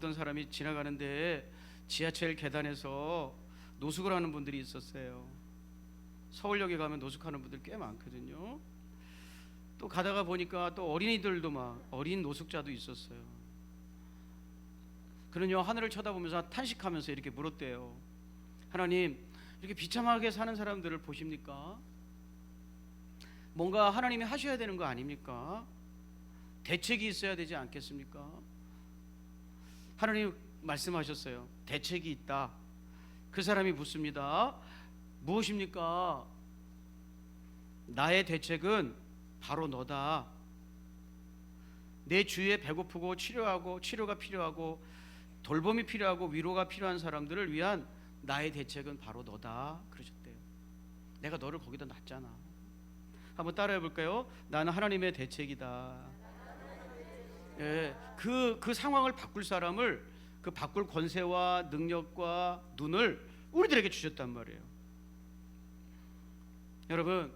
어떤 사람이 지나가는데 지하철 계단에서 노숙을 하는 분들이 있었어요. 서울역에 가면 노숙하는 분들 꽤 많거든요. 또 가다가 보니까 또 어린이들도 막 어린 노숙자도 있었어요. 그는요 하늘을 쳐다보면서 탄식하면서 이렇게 물었대요. 하나님, 이렇게 비참하게 사는 사람들을 보십니까? 뭔가 하나님이 하셔야 되는 거 아닙니까? 대책이 있어야 되지 않겠습니까? 하나님 말씀하셨어요. 대책이 있다. 그 사람이 묻습니다. 무엇입니까? 나의 대책은 바로 너다. 내 주위에 배고프고 치료가 필요하고 돌봄이 필요하고 위로가 필요한 사람들을 위한 나의 대책은 바로 너다. 그러셨대요. 내가 너를 거기다 놨잖아. 한번 따라해 볼까요? 나는 하나님의 대책이다. 예, 그 상황을 바꿀 사람을, 그 바꿀 권세와 능력과 눈을 우리들에게 주셨단 말이에요. 여러분,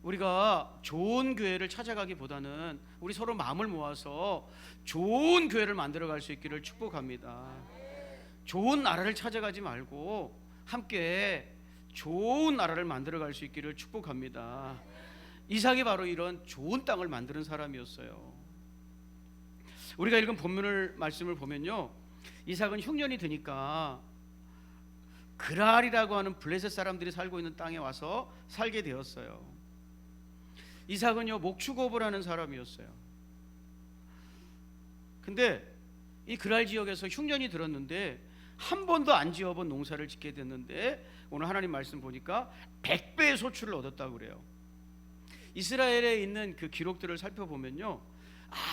우리가 좋은 교회를 찾아가기보다는 우리 서로 마음을 모아서 좋은 교회를 만들어갈 수 있기를 축복합니다. 좋은 나라를 찾아가지 말고 함께 좋은 나라를 만들어갈 수 있기를 축복합니다. 이삭이 바로 이런 좋은 땅을 만드는 사람이었어요. 우리가 읽은 본문을 말씀을 보면요, 이삭은 흉년이 드니까 그랄이라고 하는 블레셋 사람들이 살고 있는 땅에 와서 살게 되었어요. 이삭은요 목축업을 하는 사람이었어요. 근데 이 그랄 지역에서 흉년이 들었는데 한 번도 안 지어본 농사를 짓게 됐는데 오늘 하나님 말씀 보니까 100배의 소출을 얻었다고 그래요. 이스라엘에 있는 그 기록들을 살펴보면요,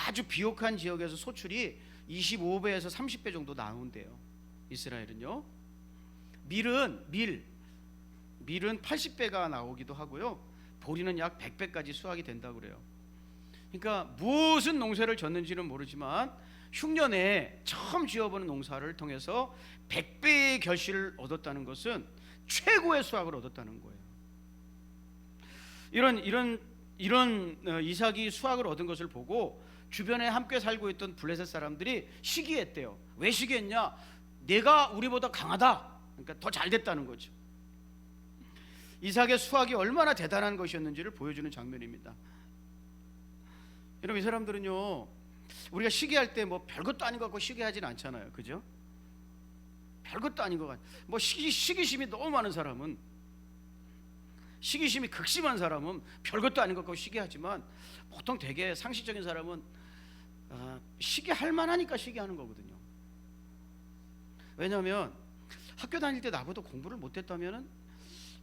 아주 비옥한 지역에서 소출이 25배에서 30배 정도 나온대요. 이스라엘은요. 밀은 80배가 나오기도 하고요, 보리는 약 100배까지 수확이 된다고 그래요. 그러니까 무슨 농사를 졌는지는 모르지만 흉년에 처음 지어보는 농사를 통해서 100배의 결실을 얻었다는 것은 최고의 수확을 얻었다는 거예요. 이런 이삭이 수확을 얻은 것을 보고 주변에 함께 살고 있던 블레셋 사람들이 시기했대요. 왜 시기했냐? 내가 우리보다 강하다. 그러니까 더 잘 됐다는 거죠. 이삭의 수확이 얼마나 대단한 것이었는지를 보여주는 장면입니다. 여러분, 이 사람들은요, 우리가 시기할 때 뭐 별것도 아닌 것 같고 시기하진 않잖아요, 그죠? 별것도 아닌 것 같. 뭐 시기심이 너무 많은 사람은, 시기심이 극심한 사람은 별것도 아닌 것 같고 시기하지만, 보통 되게 상식적인 사람은 시기할 만하니까 시기하는 거거든요. 왜냐하면 학교 다닐 때 나보다 공부를 못했다면은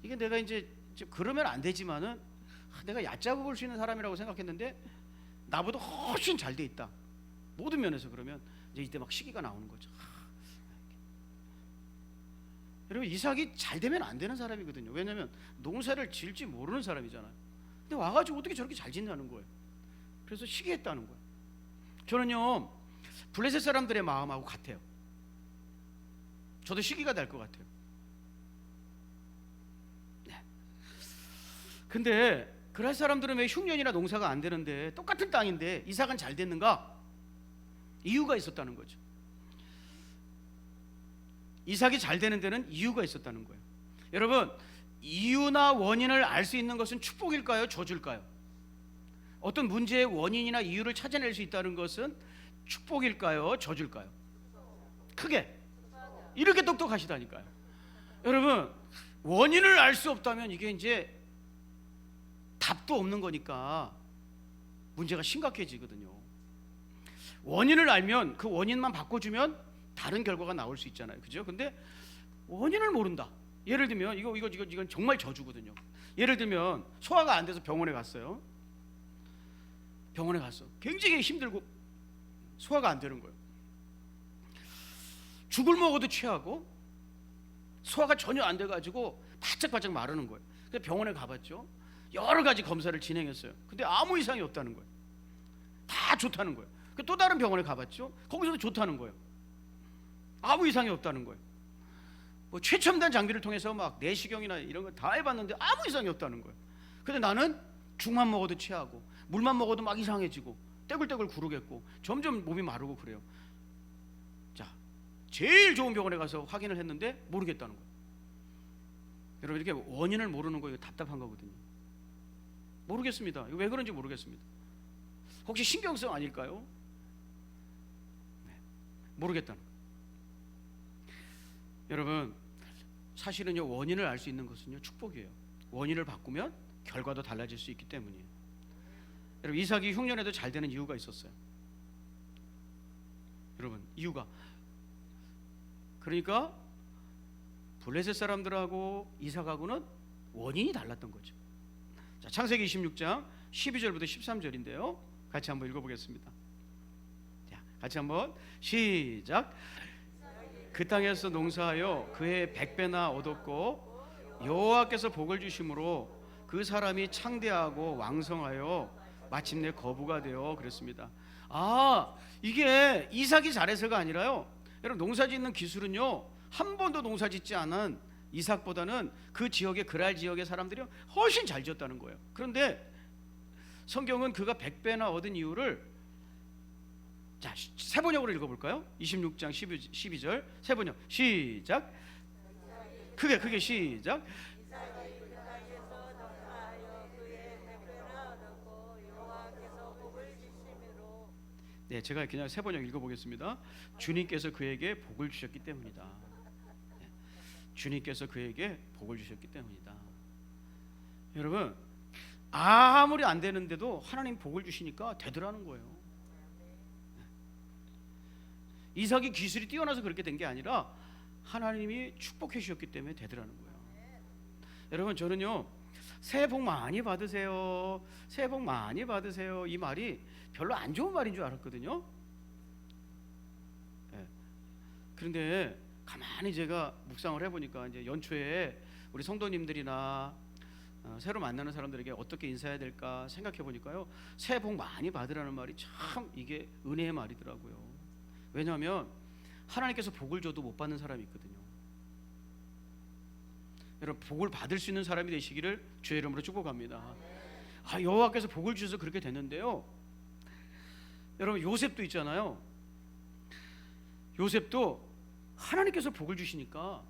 이게 내가 이제 그러면 안 되지만은 내가 얕잡아 볼 수 있는 사람이라고 생각했는데 나보다 훨씬 잘 돼 있다, 모든 면에서. 그러면 이제 이때 막 시기가 나오는 거죠. 여러분, 이삭이 잘 되면 안 되는 사람이거든요. 왜냐하면 농사를 지을지 모르는 사람이잖아요. 근데 와가지고 어떻게 저렇게 잘 짓냐는 거예요. 그래서 시기했다는 거예요. 저는요 블레셋 사람들의 마음하고 같아요. 저도 시기가 날 것 같아요. 네. 근데 그랄 사람들은 왜 흉년이나 농사가 안 되는데, 똑같은 땅인데 이삭은 잘 됐는가? 이유가 있었다는 거죠. 이삭이 잘 되는 데는 이유가 있었다는 거예요. 여러분, 이유나 원인을 알 수 있는 것은 축복일까요? 저주일까요? 어떤 문제의 원인이나 이유를 찾아낼 수 있다는 것은 축복일까요? 저주일까요? 크게 이렇게 똑똑하시다니까요. 여러분, 원인을 알 수 없다면 이게 이제 답도 없는 거니까 문제가 심각해지거든요. 원인을 알면 그 원인만 바꿔주면 다른 결과가 나올 수 있잖아요, 그죠? 근데 원인을 모른다. 예를 들면 이건 정말 저주거든요. 예를 들면 소화가 안 돼서 병원에 갔어요. 병원에 갔어. 굉장히 힘들고 소화가 안 되는 거예요. 죽을 먹어도 취하고 소화가 전혀 안 돼가지고 바짝바짝 마르는 거예요. 그래서 병원에 가봤죠. 여러 가지 검사를 진행했어요. 근데 아무 이상이 없다는 거예요. 다 좋다는 거예요. 또 다른 병원에 가봤죠. 거기서도 좋다는 거예요. 아무 이상이 없다는 거예요. 뭐 최첨단 장비를 통해서 막 내시경이나 이런 거 다 해봤는데 아무 이상이 없다는 거예요. 근데 나는 죽만 먹어도 취하고 물만 먹어도 막 이상해지고 떼굴떼굴 구르겠고 점점 몸이 마르고 그래요. 자, 제일 좋은 병원에 가서 확인을 했는데 모르겠다는 거예요. 여러분, 이렇게 원인을 모르는 거 이거 답답한 거거든요. 모르겠습니다. 이거 왜 그런지 모르겠습니다. 혹시 신경성 아닐까요? 네, 모르겠다는 거예요. 여러분, 사실은요, 원인을 알 수 있는 것은요, 축복이에요. 원인을 바꾸면 결과도 달라질 수 있기 때문이에요. 여러분, 이삭이 흉년에도 잘 되는 이유가 있었어요. 여러분, 이유가, 그러니까 블레셋 사람들하고 이삭하고는 원인이 달랐던 거죠. 자, 창세기 26장 12절부터 13절인데요. 같이 한번 읽어보겠습니다. 자, 같이 한번 시작. 그 땅에서 농사하여 그의 100배나 얻었고 여호와께서 복을 주심으로 그 사람이 창대하고 왕성하여 마침내 거부가 되어 그랬습니다. 이게 이삭이 잘해서가 아니라요, 여러분, 농사짓는 기술은요, 한 번도 농사짓지 않은 이삭보다는 그 지역의 그랄 지역의 사람들이 훨씬 잘 지었다는 거예요. 그런데 성경은 그가 100배나 얻은 이유를, 자, 세번역으로 읽어볼까요? 26장 12절 세번역 시작. 크게 시작. 네, 제가 그냥 세번역 읽어보겠습니다. 주님께서 그에게 복을 주셨기 때문이다. 네, 주님께서 그에게 복을 주셨기 때문이다. 여러분, 아무리 안 되는데도 하나님 복을 주시니까 되더라는 거예요. 이삭이 기술이 뛰어나서 그렇게 된 게 아니라 하나님이 축복해 주셨기 때문에 되더라는 거예요. 여러분, 저는요, 새해 복 많이 받으세요, 새해 복 많이 받으세요, 이 말이 별로 안 좋은 말인 줄 알았거든요. 네. 그런데 가만히 제가 묵상을 해보니까 이제 연초에 우리 성도님들이나 새로 만나는 사람들에게 어떻게 인사해야 될까 생각해 보니까요, 새해 복 많이 받으라는 말이 참 이게 은혜의 말이더라고요. 왜냐하면 하나님께서 복을 줘도 못 받는 사람이 있거든요. 여러분, 복을 받을 수 있는 사람이 되시기를 주의 이름으로 축복합니다. 여호와께서 복을 주셔서 그렇게 됐는데요, 여러분, 요셉도 있잖아요. 요셉도 하나님께서 복을 주시니까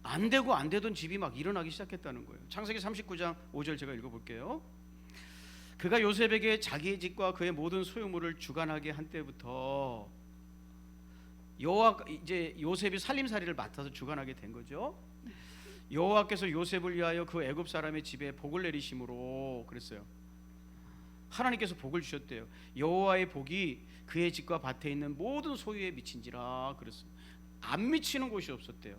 안 되고 안 되던 집이 막 일어나기 시작했다는 거예요. 창세기 39장 5절 제가 읽어볼게요. 그가 요셉에게 자기의 집과 그의 모든 소유물을 주관하게 한 때부터 이제 요셉이 살림살이를 맡아서 주관하게 된 거죠. 여호와께서 요셉을 위하여 그 애굽 사람의 집에 복을 내리심으로 그랬어요. 하나님께서 복을 주셨대요. 여호와의 복이 그의 집과 밭에 있는 모든 소유에 미친지라 그랬어요. 안 미치는 곳이 없었대요.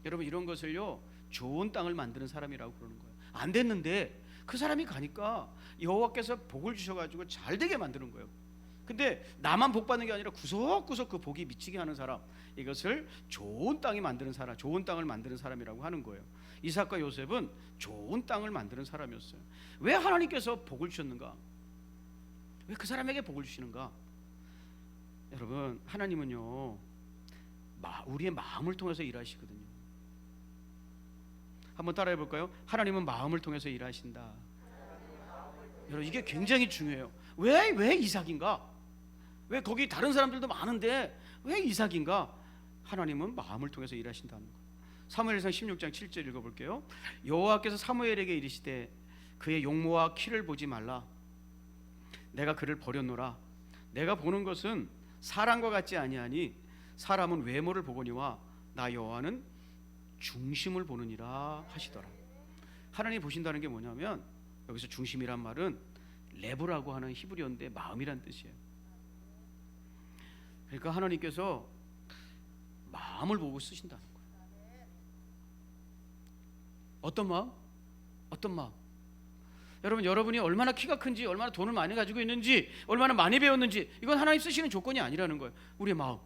여러분, 이런 것을요, 좋은 땅을 만드는 사람이라고 그러는 거예요. 안 됐는데 그 사람이 가니까 여호와께서 복을 주셔가지고 잘 되게 만드는 거예요. 근데 나만 복 받는 게 아니라 구석구석 그 복이 미치게 하는 사람, 이것을 좋은 땅이 만드는 사람, 좋은 땅을 만드는 사람이라고 하는 거예요. 이삭과 요셉은 좋은 땅을 만드는 사람이었어요. 왜 하나님께서 복을 주셨는가? 왜 그 사람에게 복을 주시는가? 여러분, 하나님은요, 우리의 마음을 통해서 일하시거든요. 한번 따라해 볼까요? 하나님은 마음을 통해서 일하신다. 여러분, 이게 굉장히 중요해요. 왜 이삭인가? 왜 거기 다른 사람들도 많은데 왜 이삭인가? 하나님은 마음을 통해서 일하신다는 거예요. 사무엘상 16장 7절 읽어볼게요. 여호와께서 사무엘에게 이르시되 그의 용모와 키를 보지 말라. 내가 그를 버렸노라. 내가 보는 것은 사람과 같지 아니하니 사람은 외모를 보거니와 나 여호와는 중심을 보느니라 하시더라. 하나님 보신다는 게 뭐냐면, 여기서 중심이란 말은 레브라고 하는 히브리어인데 마음이란 뜻이에요. 그러니까 하나님께서 마음을 보고 쓰신다는 거예요. 어떤 마음? 어떤 마음? 여러분, 여러분이 얼마나 키가 큰지, 얼마나 돈을 많이 가지고 있는지, 얼마나 많이 배웠는지, 이건 하나님 쓰시는 조건이 아니라는 거예요. 우리의 마음.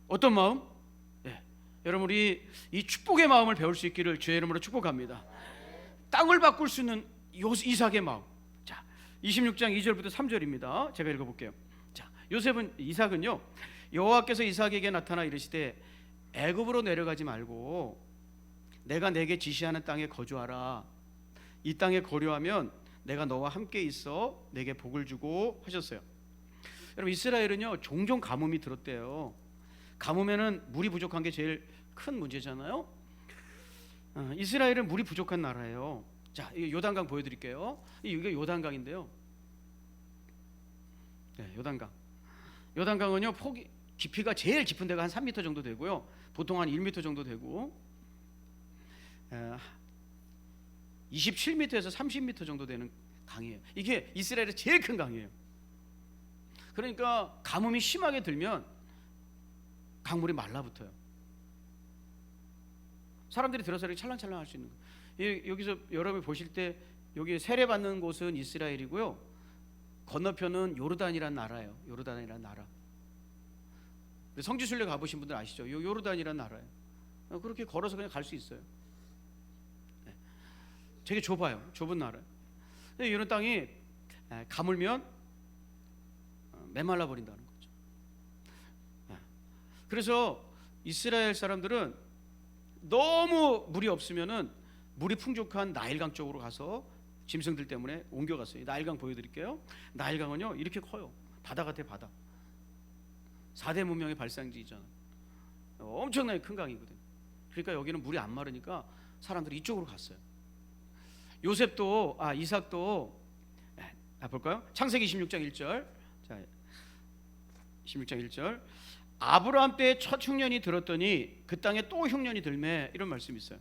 어떤 마음? 여러분, 우리 이 축복의 마음을 배울 수 있기를 주의 이름으로 축복합니다. 땅을 바꿀 수 있는 이삭의 마음. 자, 26장 2절부터 3절입니다. 제가 읽어볼게요. 자, 이삭은요, 여호와께서 이삭에게 나타나 이르시되 애굽으로 내려가지 말고 내가 내게 지시하는 땅에 거주하라. 이 땅에 거류하면 내가 너와 함께 있어 내게 복을 주고 하셨어요. 여러분 이스라엘은요 종종 가뭄이 들었대요. 가뭄에는 물이 부족한 게 제일 큰 문제잖아요. 이스라엘은 물이 부족한 나라예요. 자, 이 요단강 보여드릴게요. 이게 요단강인데요. 네, 요단강. 요단강은요 폭이 깊이가 제일 깊은 데가 한 3m 정도 되고요. 보통 한 1m 정도 되고 27m에서 30m 정도 되는 강이에요. 이게 이스라엘의 제일 큰 강이에요. 그러니까 가뭄이 심하게 들면 강물이 말라붙어요. 사람들이 들어서 이렇게 찰랑찰랑 할 수 있는 거예요. 여기서 여러분이 보실 때 여기 세례받는 곳은 이스라엘이고요. 건너편은 요르단이라는 나라예요. 요르단이라는 나라. 성지순례 가보신 분들 아시죠? 요르단이라는 나라예요. 그렇게 걸어서 그냥 갈 수 있어요. 되게 좁아요. 좁은 나라예요. 이런 땅이 가물면 메말라 버린다는 거죠. 그래서 이스라엘 사람들은 너무 물이 없으면은 물이 풍족한 나일강 쪽으로 가서 짐승들 때문에 옮겨갔어요. 나일강 보여드릴게요. 나일강은요 이렇게 커요. 바다 같아 바다. 4대 문명의 발상지잖아. 엄청나게 큰 강이거든. 그러니까 여기는 물이 안 마르니까 사람들이 이쪽으로 갔어요. 이삭도 볼까요? 창세기 26장 1절. 자, 26장 1절. 아브라함 때 첫 흉년이 들었더니 그 땅에 또 흉년이 들매, 이런 말씀이 있어요.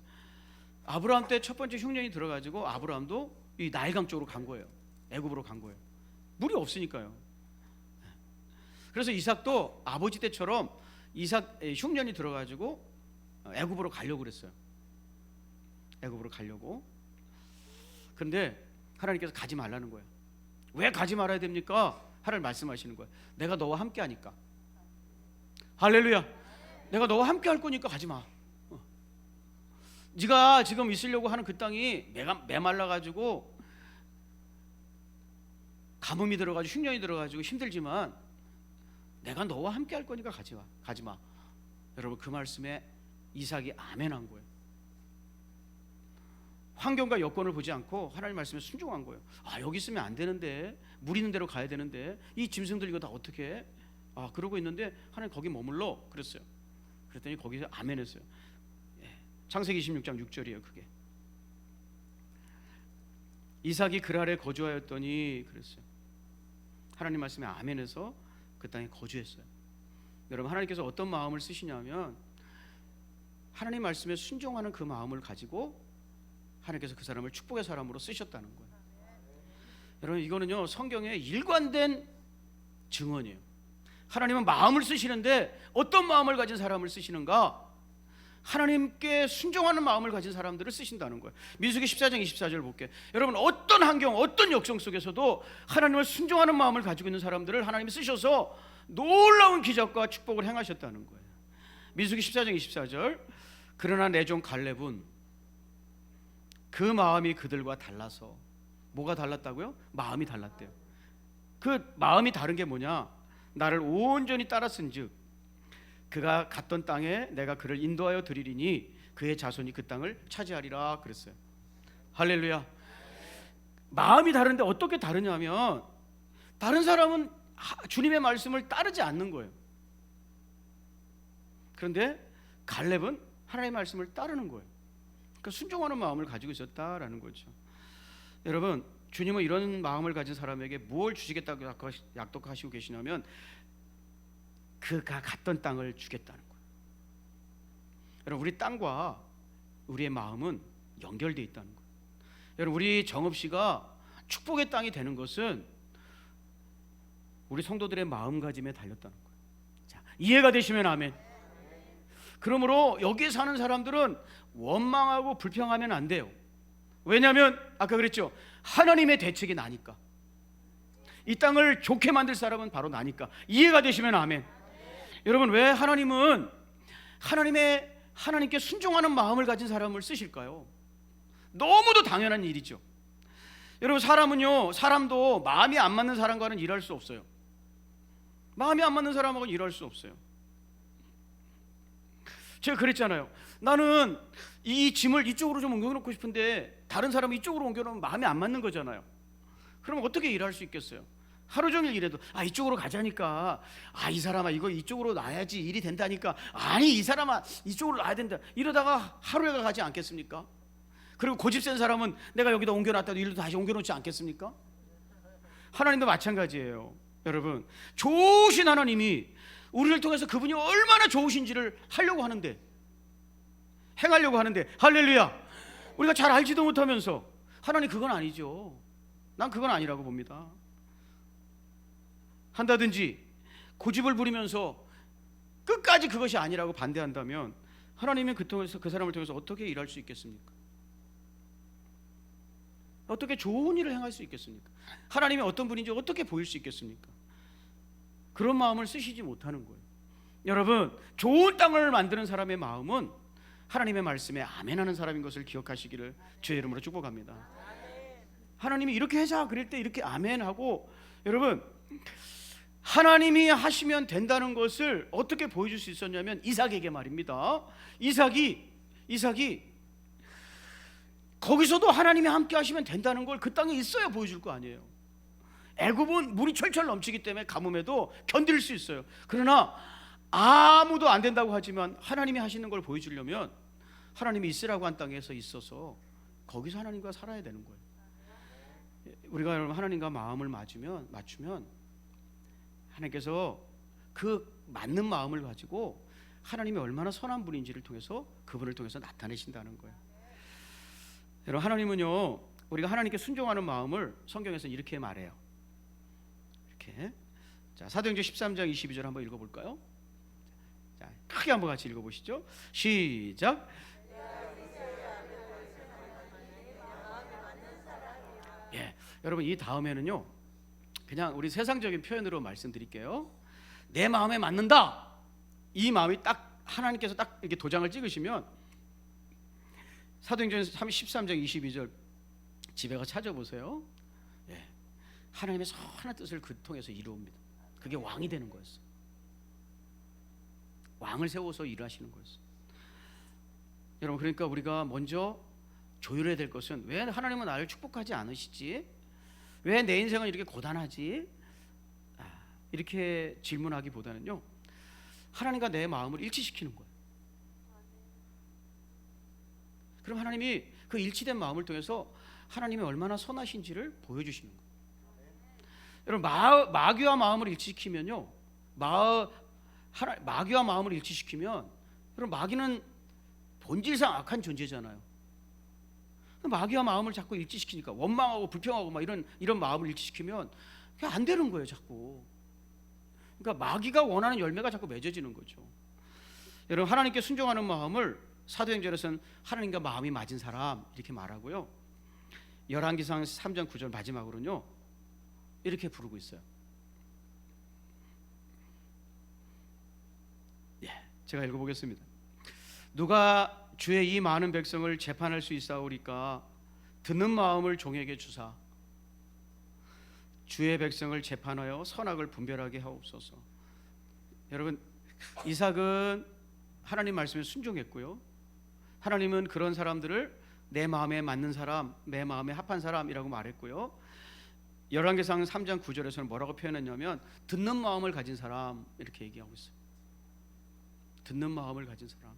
아브라함 때 첫 번째 흉년이 들어가지고 아브라함도 이 나일강 쪽으로 간 거예요. 애굽으로 간 거예요. 물이 없으니까요. 그래서 이삭도 아버지 때처럼 이삭 흉년이 들어가지고 애굽으로 가려고 그랬어요. 애굽으로 가려고. 그런데 하나님께서 가지 말라는 거예요. 왜 가지 말아야 됩니까? 하나님 말씀하시는 거예요. 내가 너와 함께 하니까. 할렐루야. 내가 너와 함께 할 거니까 가지 마. 네가 지금 있으려고 하는 그 땅이 메말라가지고 가뭄이 들어가지고 흉년이 들어가지고 힘들지만 내가 너와 함께 할 거니까 가지 마. 여러분 그 말씀에 이삭이 아멘한 거예요. 환경과 여건을 보지 않고 하나님 말씀에 순종한 거예요. 여기 있으면 안 되는데, 물 있는 데로 가야 되는데, 이 짐승들 이거 다 어떻게 해? 그러고 있는데 하나님 거기 머물러 그랬어요. 그랬더니 거기서 아멘했어요. 창세기 26장 6절이에요. 그게 이삭이 그랄에 거주하였더니 그랬어요. 하나님 말씀에 아멘해서 그 땅에 거주했어요. 여러분 하나님께서 어떤 마음을 쓰시냐면 하나님 말씀에 순종하는 그 마음을 가지고 하나님께서 그 사람을 축복의 사람으로 쓰셨다는 거예요. 여러분 이거는요 성경의 일관된 증언이에요. 하나님은 마음을 쓰시는데 어떤 마음을 가진 사람을 쓰시는가? 하나님께 순종하는 마음을 가진 사람들을 쓰신다는 거예요. 민수기 14장 24절 볼게요. 여러분 어떤 환경, 어떤 역성 속에서도 하나님을 순종하는 마음을 가지고 있는 사람들을 하나님이 쓰셔서 놀라운 기적과 축복을 행하셨다는 거예요. 민수기 14장 24절. 그러나 내 종 갈렙은 그 마음이 그들과 달라서. 뭐가 달랐다고요? 마음이 달랐대요. 그 마음이 다른 게 뭐냐? 나를 온전히 따랐은즉 그가 갔던 땅에 내가 그를 인도하여 드리리니 그의 자손이 그 땅을 차지하리라 그랬어요. 할렐루야. 마음이 다른데 어떻게 다르냐면 다른 사람은 주님의 말씀을 따르지 않는 거예요. 그런데 갈렙은 하나님의 말씀을 따르는 거예요. 그러니까 순종하는 마음을 가지고 있었다라는 거죠. 여러분 주님은 이런 마음을 가진 사람에게 뭘 주시겠다고 약속하시고 계시냐면 그가 갔던 땅을 주겠다는 거예요. 여러분 우리 땅과 우리의 마음은 연결되어 있다는 거예요. 여러분 우리 정읍시가 축복의 땅이 되는 것은 우리 성도들의 마음가짐에 달렸다는 거예요. 자, 이해가 되시면 아멘. 그러므로 여기에 사는 사람들은 원망하고 불평하면 안 돼요. 왜냐하면 아까 그랬죠. 하나님의 대책이 나니까. 이 땅을 좋게 만들 사람은 바로 나니까. 이해가 되시면 아멘. 여러분 왜 하나님은 하나님께 순종하는 마음을 가진 사람을 쓰실까요? 너무도 당연한 일이죠. 여러분 사람도 마음이 안 맞는 사람과는 일할 수 없어요. 마음이 안 맞는 사람하고는 일할 수 없어요. 제가 그랬잖아요. 나는 이 짐을 이쪽으로 좀 옮겨놓고 싶은데 다른 사람이 이쪽으로 옮겨놓으면 마음이 안 맞는 거잖아요. 그럼 어떻게 일할 수 있겠어요? 하루 종일 일해도 이쪽으로 가자니까, 이 사람아 이거 이쪽으로 놔야지 일이 된다니까, 아니 이 사람아 이쪽으로 놔야 된다, 이러다가 하루가 가지 않겠습니까? 그리고 고집 센 사람은 내가 여기다 옮겨놨다도 일도 다시 옮겨놓지 않겠습니까? 하나님도 마찬가지예요. 여러분, 좋으신 하나님이 우리를 통해서 그분이 얼마나 좋으신지를 행하려고 하는데 할렐루야, 우리가 잘 알지도 못하면서 하나님 그건 아니죠. 난 그건 아니라고 봅니다. 한다든지 고집을 부리면서 끝까지 그것이 아니라고 반대한다면 하나님은 그 사람을 통해서 어떻게 일할 수 있겠습니까? 어떻게 좋은 일을 행할 수 있겠습니까? 하나님이 어떤 분인지 어떻게 보일 수 있겠습니까? 그런 마음을 쓰시지 못하는 거예요. 여러분, 좋은 땅을 만드는 사람의 마음은 하나님의 말씀에 아멘하는 사람인 것을 기억하시기를 주의 이름으로 축복합니다. 하나님이 이렇게 하자 그럴 때 이렇게 아멘하고, 여러분, 하나님이 하시면 된다는 것을 어떻게 보여줄 수 있었냐면 이삭에게 말입니다. 이삭이 거기서도 하나님이 함께 하시면 된다는 걸 그 땅에 있어야 보여줄 거 아니에요. 애굽은 물이 철철 넘치기 때문에 가뭄에도 견딜 수 있어요. 그러나 아무도 안 된다고 하지만 하나님이 하시는 걸 보여주려면 하나님이 있으라고 한 땅에서 있어서 거기서 하나님과 살아야 되는 거예요. 우리가 여러분 하나님과 마음을 맞추면 하나님께서 그 맞는 마음을 가지고 하나님이 얼마나 선한 분인지를 통해서 그분을 통해서 나타내신다는 거예요. 여러분, 하나님은요, 우리가 하나님께 순종하는 마음을 성경에서는 이렇게 말해요. 이렇게. 자, 사도행전 13장 22절 한번 읽어볼까요? 자, 크게 한번 같이 읽어보시죠. 시작. 예, 여러분, 이 다음에는요, 그냥 우리 세상적인 표현으로 말씀드릴게요. 내 마음에 맞는다. 이 마음이 딱 하나님께서 딱 이렇게 도장을 찍으시면 사도행전 13장 22절 집에 가서 찾아보세요. 예, 하나님의 선한 뜻을 그 통해서 이루옵니다. 그게 왕이 되는 거였어요. 왕을 세워서 일하시는 거였어요. 여러분, 그러니까 우리가 먼저 조율해야 될 것은, 왜 하나님은 나를 축복하지 않으시지? 왜 내 인생은 이렇게 고단하지? 이렇게 질문하기보다는요, 하나님과 내 마음을 일치시키는 거예요. 그럼 하나님이 그 일치된 마음을 통해서 하나님이 얼마나 선하신지를 보여주시는 거예요. 여러분, 마귀와 마음을 일치시키면요, 마귀와 마음을 일치시키면, 여러분, 마귀는 본질상 악한 존재잖아요. 마귀와 마음을 자꾸 일치시키니까 원망하고 불평하고 막 이런 마음을 일치시키면 그게 안 되는 거예요, 자꾸. 그러니까 마귀가 원하는 열매가 자꾸 맺어지는 거죠. 여러분, 하나님께 순종하는 마음을 사도행전에서는 하나님과 마음이 맞은 사람 이렇게 말하고요, 열왕기상 3장 9절 마지막으로는요 이렇게 부르고 있어요. 예, 제가 읽어보겠습니다. 누가 주의 이 많은 백성을 재판할 수 있사오리까? 듣는 마음을 종에게 주사 주의 백성을 재판하여 선악을 분별하게 하옵소서. 여러분, 이삭은 하나님 말씀에 순종했고요, 하나님은 그런 사람들을 내 마음에 맞는 사람, 내 마음에 합한 사람이라고 말했고요, 열왕기상 3장 9절에서는 뭐라고 표현했냐면 듣는 마음을 가진 사람 이렇게 얘기하고 있어요. 듣는 마음을 가진 사람.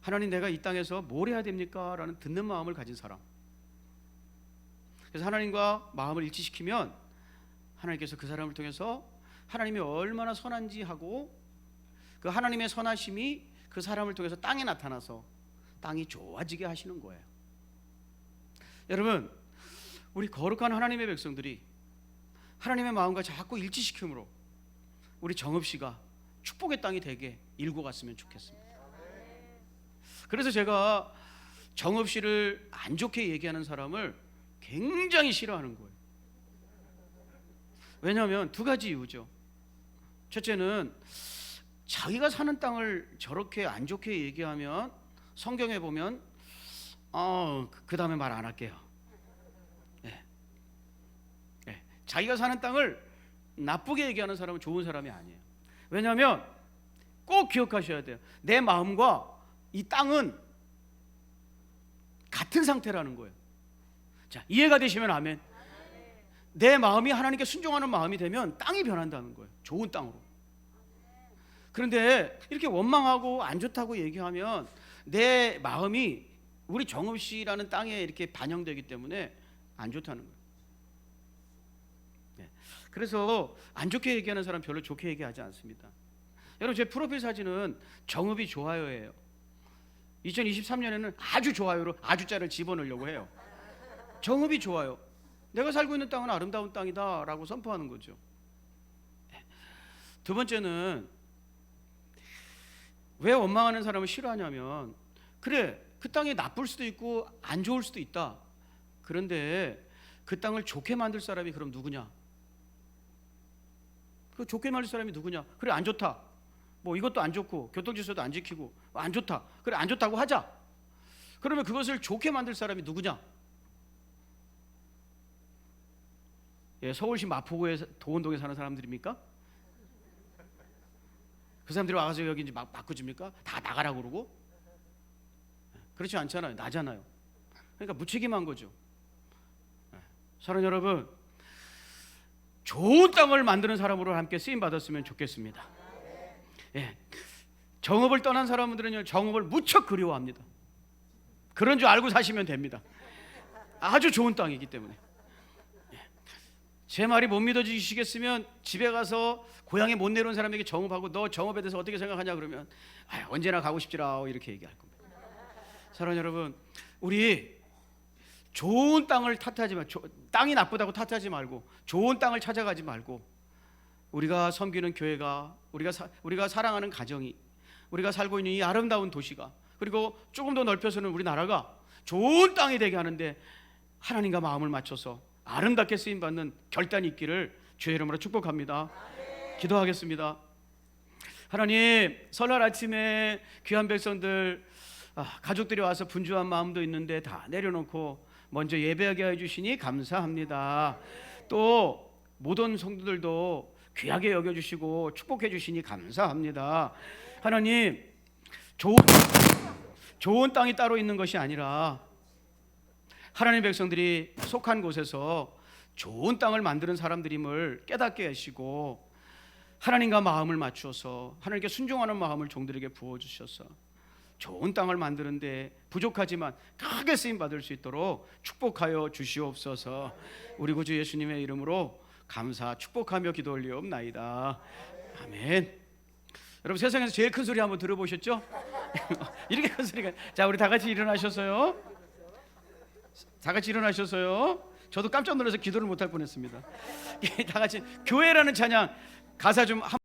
하나님, 내가 이 땅에서 뭘 해야 됩니까? 라는 듣는 마음을 가진 사람. 그래서 하나님과 마음을 일치시키면 하나님께서 그 사람을 통해서 하나님이 얼마나 선한지 하고, 그 하나님의 선하심이 그 사람을 통해서 땅에 나타나서 땅이 좋아지게 하시는 거예요. 여러분, 우리 거룩한 하나님의 백성들이 하나님의 마음과 자꾸 일치시킴으로 우리 정읍시가 축복의 땅이 되게 일구 갔으면 좋겠습니다. 그래서 제가 정읍시를 안 좋게 얘기하는 사람을 굉장히 싫어하는 거예요. 왜냐하면 두 가지 이유죠. 첫째는 자기가 사는 땅을 저렇게 안 좋게 얘기하면 성경에 보면 그 다음에 말 안 할게요. 자기가 사는 땅을 나쁘게 얘기하는 사람은 좋은 사람이 아니에요. 왜냐하면 꼭 기억하셔야 돼요. 내 마음과 이 땅은 같은 상태라는 거예요. 자, 이해가 되시면 아멘. 내 마음이 하나님께 순종하는 마음이 되면 땅이 변한다는 거예요. 좋은 땅으로. 그런데 이렇게 원망하고 안 좋다고 얘기하면 내 마음이 우리 정읍 씨라는 땅에 이렇게 반영되기 때문에 안 좋다는 거예요. 네. 그래서 안 좋게 얘기하는 사람 별로 좋게 얘기하지 않습니다. 여러분, 제 프로필 사진은 정읍이 좋아요예요. 2023년에는 아주 좋아요로 아주자를 집어넣으려고 해요. 정읍이 좋아요. 내가 살고 있는 땅은 아름다운 땅이다 라고 선포하는 거죠. 두 번째는 왜 원망하는 사람을 싫어하냐면, 그래, 그 땅이 나쁠 수도 있고 안 좋을 수도 있다. 그런데 그 땅을 좋게 만들 사람이 그럼 누구냐? 그 좋게 만들 사람이 누구냐? 그래, 안 좋다. 뭐 이것도 안 좋고 교통질서도 안 지키고 안 좋다. 그래, 안 좋다고 하자. 그러면 그것을 좋게 만들 사람이 누구냐? 예, 서울시 마포구에 도원동에 사는 사람들입니까? 그 사람들이 와서 여기 이제 막 바꿔줍니까? 다 나가라고 그러고? 그렇지 않잖아요. 나잖아요. 그러니까 무책임한 거죠. 사랑하는 여러분, 좋은 땅을 만드는 사람으로 함께 쓰임 받았으면 좋겠습니다. 예, 정읍을 떠난 사람들은요, 정읍을 무척 그리워합니다. 그런 줄 알고 사시면 됩니다. 아주 좋은 땅이기 때문에. 제 말이 못 믿어지시겠으면 집에 가서 고향에 못 내려온 사람에게 정읍하고 너 정읍에 대해서 어떻게 생각하냐 그러면 언제나 가고 싶지라 이렇게 얘기할 겁니다. 사랑하는 여러분, 우리 좋은 땅을 탓하지 말고, 땅이 나쁘다고 탓하지 말고 좋은 땅을 찾아가지 말고, 우리가 섬기는 교회가, 우리가 사랑하는 가정이, 우리가 살고 있는 이 아름다운 도시가, 그리고 조금 더 넓혀서는 우리나라가 좋은 땅이 되게 하는데 하나님과 마음을 맞춰서 아름답게 쓰임받는 결단이 있기를 주의 이름으로 축복합니다. 기도하겠습니다. 하나님, 설날 아침에 귀한 백성들, 가족들이 와서 분주한 마음도 있는데 다 내려놓고 먼저 예배하게 해주시니 감사합니다. 또 모든 성도들도 귀하게 여겨주시고 축복해 주시니 감사합니다. 하나님, 좋은 땅이 따로 있는 것이 아니라 하나님 백성들이 속한 곳에서 좋은 땅을 만드는 사람들임을 깨닫게 하시고, 하나님과 마음을 맞추어서 하나님께 순종하는 마음을 종들에게 부어주셔서 좋은 땅을 만드는데 부족하지만 크게 쓰임받을 수 있도록 축복하여 주시옵소서. 우리 구주 예수님의 이름으로 감사 축복하며 기도 올리옵나이다. 아멘. 여러분, 세상에서 제일 큰 소리 한번 들어보셨죠? 이렇게 큰 소리가. 자, 우리 다 같이 일어나셔서요. 다 같이 일어나셔서요. 저도 깜짝 놀라서 기도를 못할 뻔했습니다. 다 같이 교회라는 찬양 가사 좀